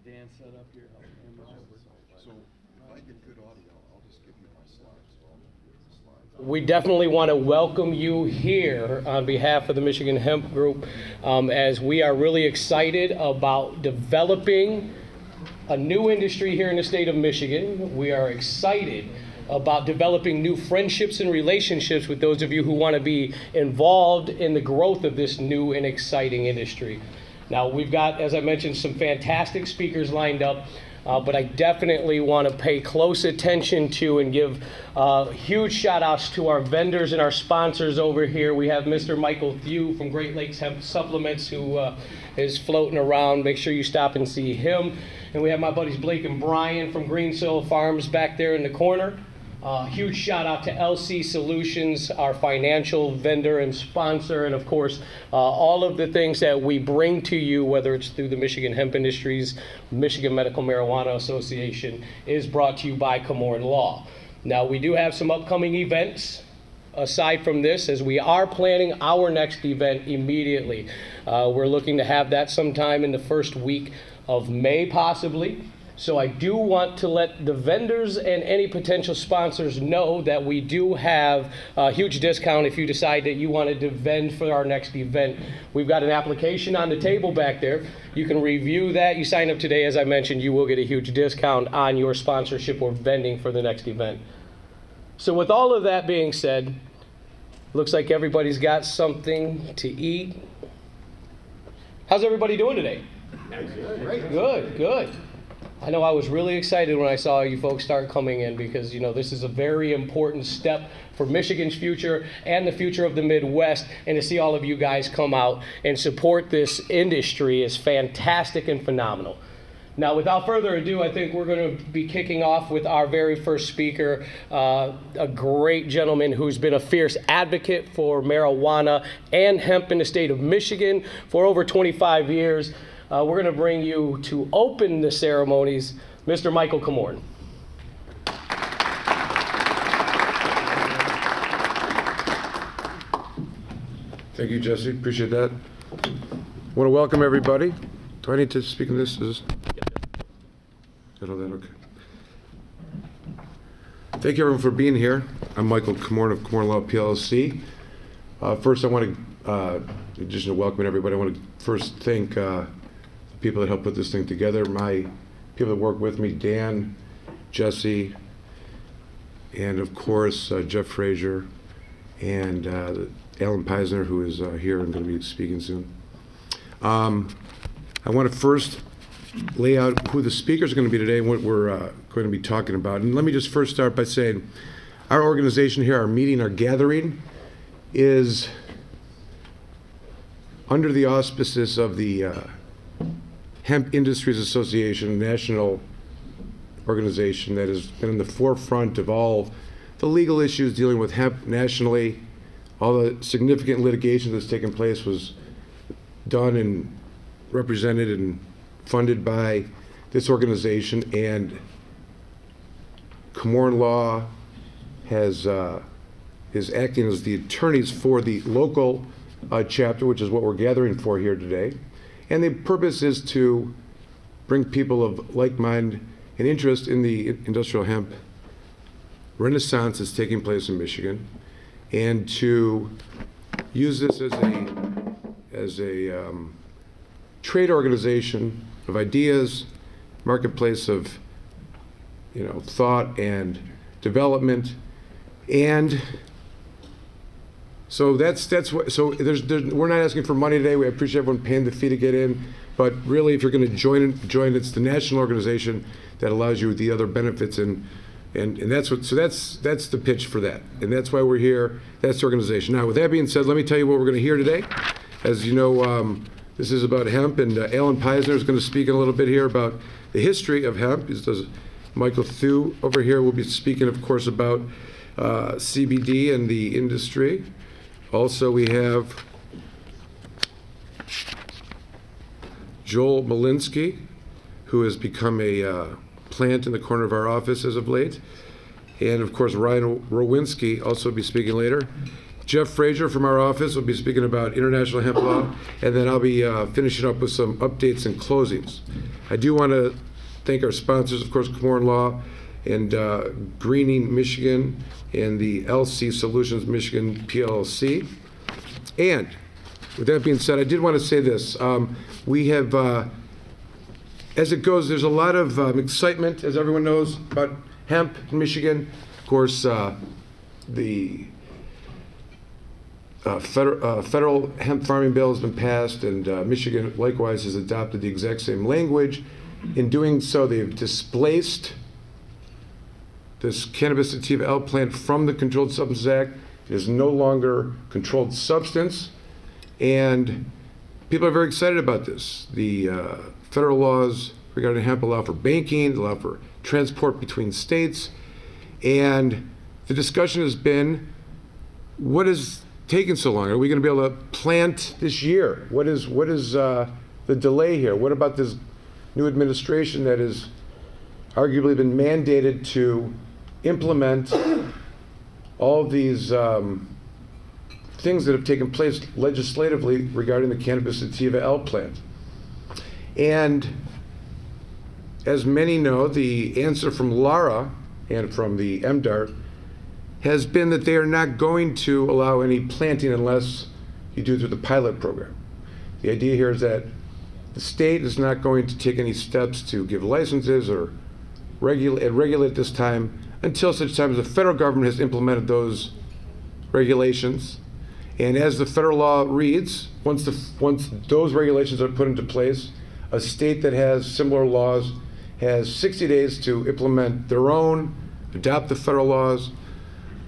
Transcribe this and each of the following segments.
Dan set up here. So if I get good audio, I'll just give you my slides. So I'll use the slides. We definitely want to welcome you here on behalf of the Michigan Hemp Group, as we are really excited about developing a new industry here in the state of Michigan. We are excited about developing new friendships and relationships with those of you who want to be involved in the growth of this new and exciting industry. Now, we've got, as I mentioned, some fantastic speakers lined up, but I definitely want to pay close attention to and give huge shout outs to our vendors and our sponsors over here. We have Mr. Michael Thew from Great Lakes Hemp Supplements, who is floating around. Make sure you stop and see him. And we have my buddies Blake and Brian from Green Soil Farms back there in the corner. Huge shout out to LC Solutions, our financial vendor and sponsor, and of course, all of the things that we bring to you, whether it's through the Michigan Hemp Industries, Michigan Medical Marijuana Association, is brought to you by Comorn Law. Now, we do have some upcoming events aside from this, as we are planning our next event immediately. We're looking to have that sometime in the first week of May, possibly. So I do want to let the vendors and any potential sponsors know that we do have a huge discount if you decide that you wanted to vend for our next event. We've got an application on the table back there. You can review that. You sign up today, as I mentioned, you will get a huge discount on your sponsorship or vending for the next event. So with all of that being said, looks like everybody's got something to eat. How's everybody doing today? Good, good. I know I was really excited when I saw you folks start coming in, because, you know, this is a very important step for Michigan's future and the future of the Midwest, and to see all of you guys come out and support this industry is fantastic and phenomenal. Now, without further ado, I think we're going to be kicking off with our very first speaker, a great gentleman who's been a fierce advocate for marijuana and hemp in the state of Michigan for over 25 years. We're going to bring you to open the ceremonies, Mr. Michael Comorn. Thank you, Jesse. Appreciate that. I want to welcome everybody. Do I need to speak in this? Is that all that? Okay. Thank you, everyone, for being here. I'm Michael Comorn of Comorn Law PLC. First, I want to, in addition to welcoming everybody, I want to first thank people that helped put this thing together. My people that work with me, Dan, Jesse, and of course, Jeff Frazier, and Alan Peisner, who is here and going to be speaking soon. I want to first lay out who the speakers are going to be today and what we're going to be talking about. And let me just first start by saying our organization here, our meeting, our gathering, is under the auspices of the Hemp Industries Association, national organization that has been in the forefront of all the legal issues dealing with hemp nationally. All the significant litigation that's taken place was done and represented and funded by this organization, and Comorn Law is acting as the attorneys for the local chapter, which is what we're gathering for here today. And the purpose is to bring people of like mind and interest in the industrial hemp renaissance that's taking place in Michigan, and to use this as a trade organization of ideas, marketplace of, you know, thought and development. And so that's what. So we're not asking for money today. We appreciate everyone paying the fee to get in, but really, if you're going to join, it's the national organization that allows you the other benefits, and that's what. So that's the pitch for that, and that's why we're here. That's the organization. Now, with that being said, let me tell you what we're going to hear today. As you know, this is about hemp, and Alan Peisner is going to speak in a little bit here about the history of hemp. Michael Thew over here will be speaking, of course, about CBD and the industry. Also, we have Joel Malinsky, who has become a plant in the corner of our office as of late. And of course, Ryan Rowinski also will be speaking later. Jeff Frazier from our office will be speaking about international hemp law. And then I'll be finishing up with some updates and closings. I do want to thank our sponsors, of course, Comorn Law and Greening Michigan and the LC Solutions Michigan PLC. And with that being said, I did want to say this. We have, as it goes, there's a lot of excitement, as everyone knows, about hemp in Michigan. Of course, the federal hemp farming bill has been passed, and Michigan likewise has adopted the exact same language. In doing so, they've displaced this cannabis sativa L plant from the Controlled Substances Act. It is no longer controlled substance, and people are very excited about this. The federal laws regarding hemp allow for banking, allow for transport between states, and the discussion has been, what is taking so long? Are we going to be able to plant this year? What is the delay here? What about this new administration that has arguably been mandated to implement all of these things that have taken place legislatively regarding the cannabis sativa L plant? And as many know, the answer from Lara and from the MDART has been that they are not going to allow any planting unless you do it through the pilot program. The idea here is that the state is not going to take any steps to give licenses or regulate this time until such time as the federal government has implemented those regulations. And as the federal law reads, once those regulations are put into place, a state that has similar laws has 60 days to implement their own, adopt the federal laws,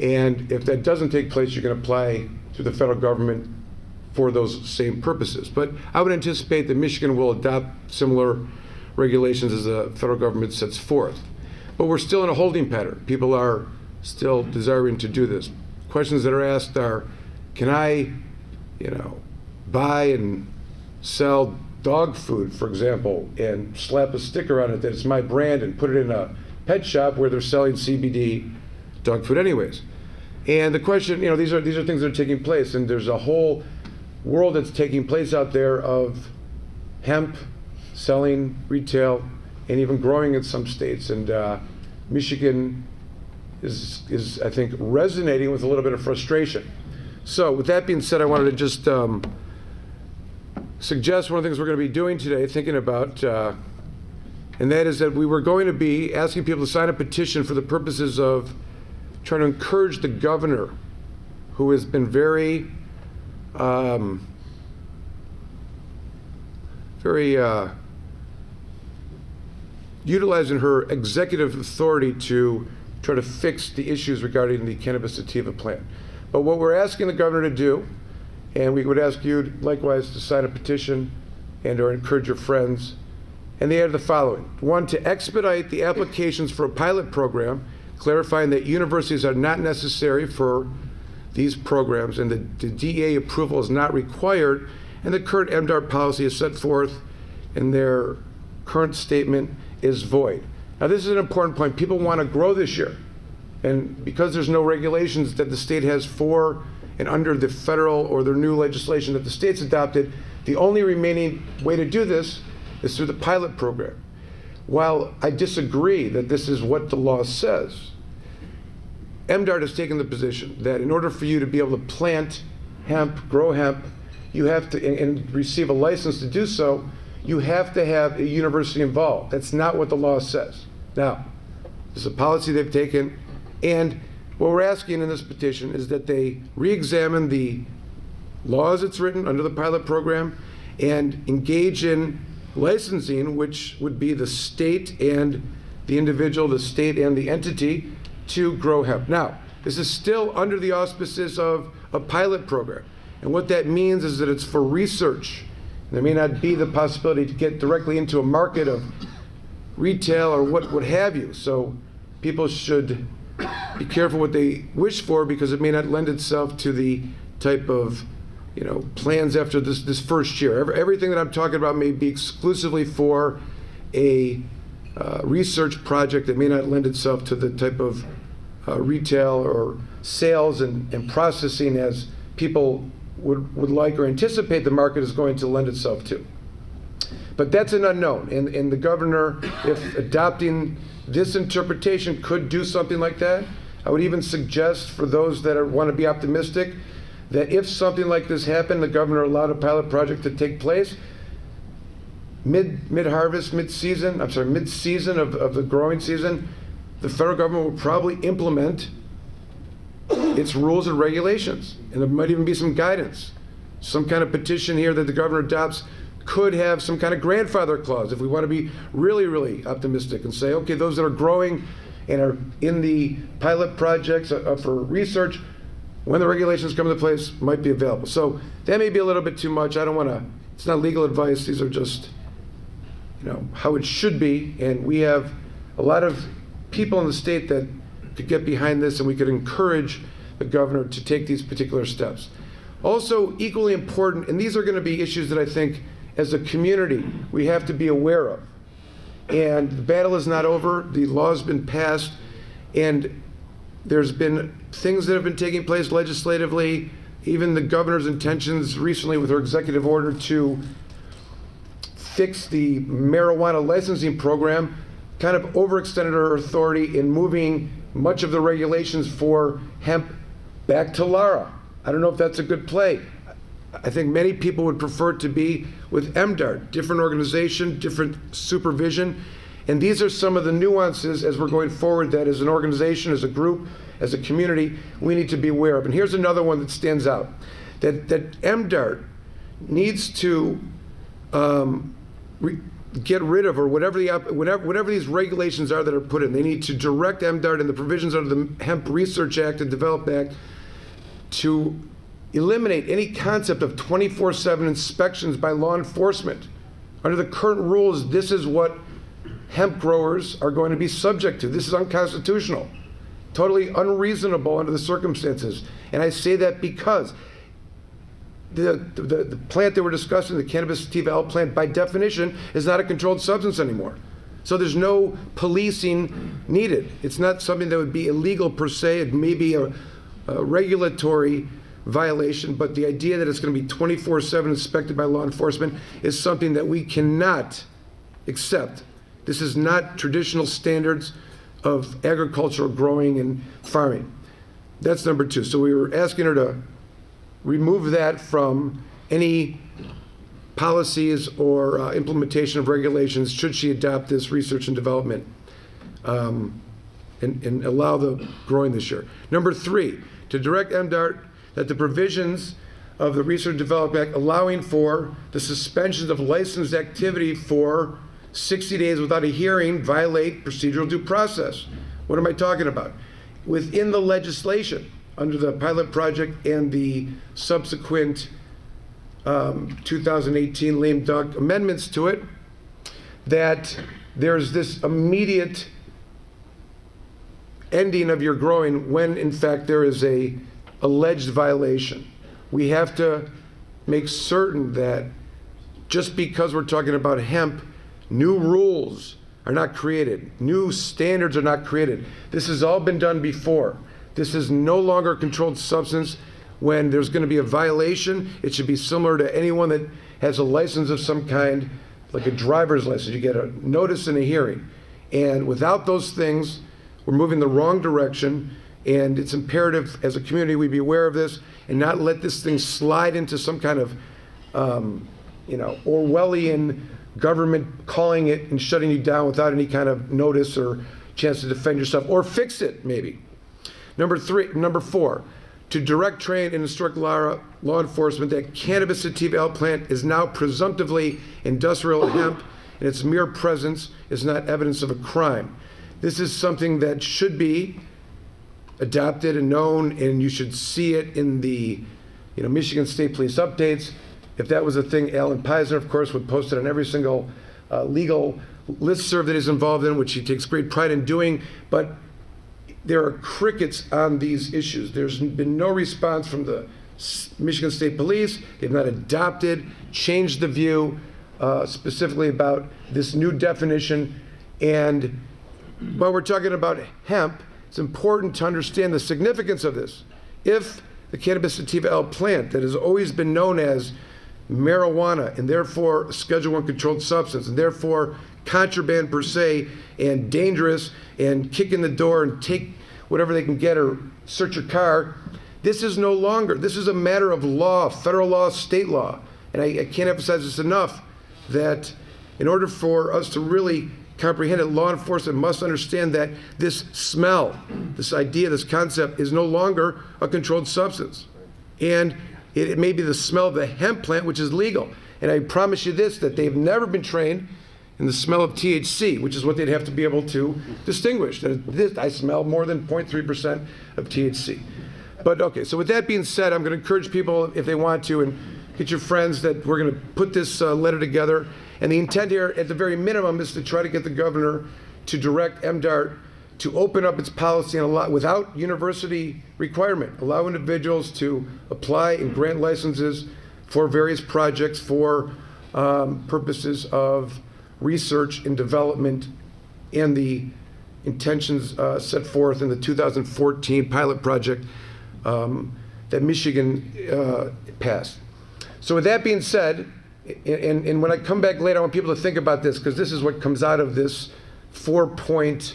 and if that doesn't take place, you can apply to the federal government for those same purposes. But I would anticipate that Michigan will adopt similar regulations as the federal government sets forth. But we're still in a holding pattern. People are still desiring to do this. Questions that are asked are, can I, buy and sell dog food, for example, and slap a sticker on it that it's my brand and put it in a pet shop where they're selling CBD dog food anyways? And the question, these are things that are taking place, and there's a whole world that's taking place out there of hemp selling retail and even growing in some states. And Michigan is, I think, resonating with a little bit of frustration. So with that being said, I wanted to just suggest one of the things we're going to be doing today, thinking about, and that is that we were going to be asking people to sign a petition for the purposes of trying to encourage the governor, who has been very utilizing her executive authority to try to fix the issues regarding the cannabis sativa plant. But what we're asking the governor to do, and we would ask you likewise to sign a petition and or encourage your friends, and they are the following. One, to expedite the applications for a pilot program, clarifying that universities are not necessary for these programs and that the DEA approval is not required, and the current MDART policy is set forth in their current statement is void. Now this is an important point. People want to grow this year, and because there's no regulations that the state has for and under the federal or their new legislation that the state's adopted, the only remaining way to do this is through the pilot program. While I disagree that this is what the law says, MDART has taken the position that in order for you to be able to plant hemp, grow hemp, you have to, and receive a license to do so, you have to have a university involved. That's not what the law says. Now, this is a policy they've taken, and what we're asking in this petition is that they re-examine the laws it's written under the pilot program and engage in licensing, which would be the state and the individual, the state and the entity, to grow hemp. Now, this is still under the auspices of a pilot program. And what that means is that it's for research. There may not be the possibility to get directly into a market of retail or what have you. So people should be careful what they wish for, because it may not lend itself to the type of plans after this first year. Everything that I'm talking about may be exclusively for a research project that may not lend itself to the type of retail or sales and processing as people would like or anticipate the market is going to lend itself to. But that's an unknown, and the governor, if adopting this interpretation, could do something like that. I would even suggest for those that want to be optimistic that if something like this happened, the governor allowed a pilot project to take place, mid-harvest, mid-season of the growing season, the federal government will probably implement its rules and regulations, and there might even be some guidance. Some kind of petition here that the governor adopts could have some kind of grandfather clause if we want to be really, really optimistic and say, okay, those that are growing and are in the pilot projects for research, when the regulations come into place, might be available. So that may be a little bit too much. I don't want to, it's not legal advice. These are just, how it should be. And we have a lot of people in the state that could get behind this, and we could encourage the governor to take these particular steps. Also, equally important, and these are going to be issues that I think as a community we have to be aware of. And the battle is not over. The law has been passed, and there's been things that have been taking place legislatively, even the governor's intentions recently with her executive order to fix the marijuana licensing program kind of overextended her authority in moving much of the regulations for hemp back to Lara. I don't know if that's a good play. I think many people would prefer it to be with MDART, different organization, different supervision. And these are some of the nuances as we're going forward that as an organization, as a group, as a community, we need to be aware of. And here's another one that stands out, that MDART needs to get rid of, or whatever these regulations are that are put in. They need to direct MDART and the provisions under the Hemp Research Act and Develop Act to eliminate any concept of 24/7 inspections by law enforcement. Under the current rules, this is what hemp growers are going to be subject to. This is unconstitutional, totally unreasonable under the circumstances. And I say that because the plant that we're discussing, the cannabis sativa L plant, by definition, is not a controlled substance anymore. So there's no policing needed. It's not something that would be illegal per se. It may be a regulatory violation, but the idea that it's going to be 24/7 inspected by law enforcement is something that we cannot accept. This is not traditional standards of agricultural growing and farming. That's number two. So we were asking her to remove that from any policies or implementation of regulations should she adopt this research and development and allow the growing this year. Number three, to direct MDART that the provisions of the Research and Development Act allowing for the suspension of licensed activity for 60 days without a hearing violate procedural due process. What am I talking about? Within the legislation, under the pilot project and the subsequent 2018 lame duck amendments to it, that there's this immediate ending of your growing when in fact there is a alleged violation. We have to make certain that just because we're talking about hemp, new rules are not created, new standards are not created. This has all been done before. This is no longer a controlled substance. When there's going to be a violation, it should be similar to anyone that has a license of some kind, like a driver's license. You get a notice and a hearing. And without those things, we're moving the wrong direction, and it's imperative as a community we be aware of this and not let this thing slide into some kind of Orwellian government calling it and shutting you down without any kind of notice or chance to defend yourself or fix it, maybe. Number four, to direct, train, and instruct law enforcement that cannabis sativa L plant is now presumptively industrial hemp, and its mere presence is not evidence of a crime. This is something that should be adopted and known, and you should see it in the Michigan State Police updates. If that was a thing, Alan Peisner, of course, would post it on every single legal listserv that he's involved in, which he takes great pride in doing. But there are crickets on these issues. There's been no response from the Michigan State Police. They've not adopted, changed the view specifically about this new definition. And while we're talking about hemp, it's important to understand the significance of this. If the cannabis sativa L plant that has always been known as marijuana, and therefore a Schedule I controlled substance, and therefore contraband per se, and dangerous, and kick in the door and take whatever they can get or search your car. This is no longer. This is a matter of law, federal law, state law. And I can't emphasize this enough, that in order for us to really comprehend it, law enforcement must understand that this smell, this idea, this concept is no longer a controlled substance. And it may be the smell of the hemp plant, which is legal. And I promise you this, that they've never been trained in the smell of THC, which is what they'd have to be able to distinguish. That I smell more than 0.3% of THC. But okay, so with that being said, I'm going to encourage people, if they want to, and get your friends, that we're going to put this letter together. And the intent here, at the very minimum, is to try to get the governor to direct MDART to open up its policy and allow, without university requirement, allow individuals to apply and grant licenses for various projects for purposes of research and development and the intentions set forth in the 2014 pilot project that Michigan passed. So with that being said, and when I come back later, I want people to think about this, because this is what comes out of this 4-point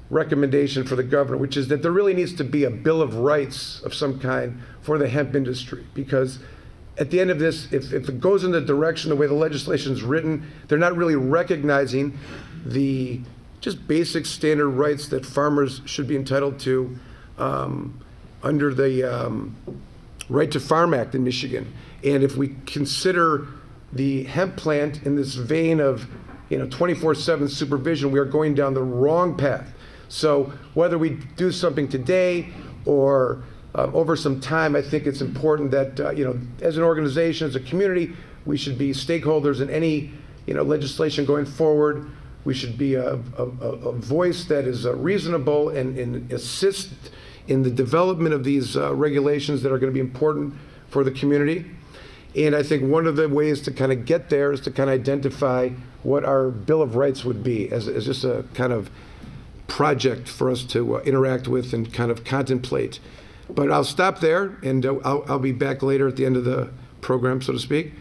recommendation for the governor, which is that there really needs to be a Bill of Rights of some kind for the hemp industry. Because at the end of this, if it goes in the direction, the way the legislation is written, they're not really recognizing the just basic standard rights that farmers should be entitled to under the Right to Farm Act in Michigan. And if we consider the hemp plant in this vein of 24/7 supervision, we are going down the wrong path. So whether we do something today or over some time, I think it's important that as an organization, as a community, we should be stakeholders in any legislation going forward. We should be a voice that is reasonable and assist in the development of these regulations that are going to be important for the community. And I think one of the ways to kind of get there is to kind of identify what our Bill of Rights would be as just a kind of project for us to interact with and kind of contemplate. But I'll stop there, and I'll be back later at the end of the program, so to speak.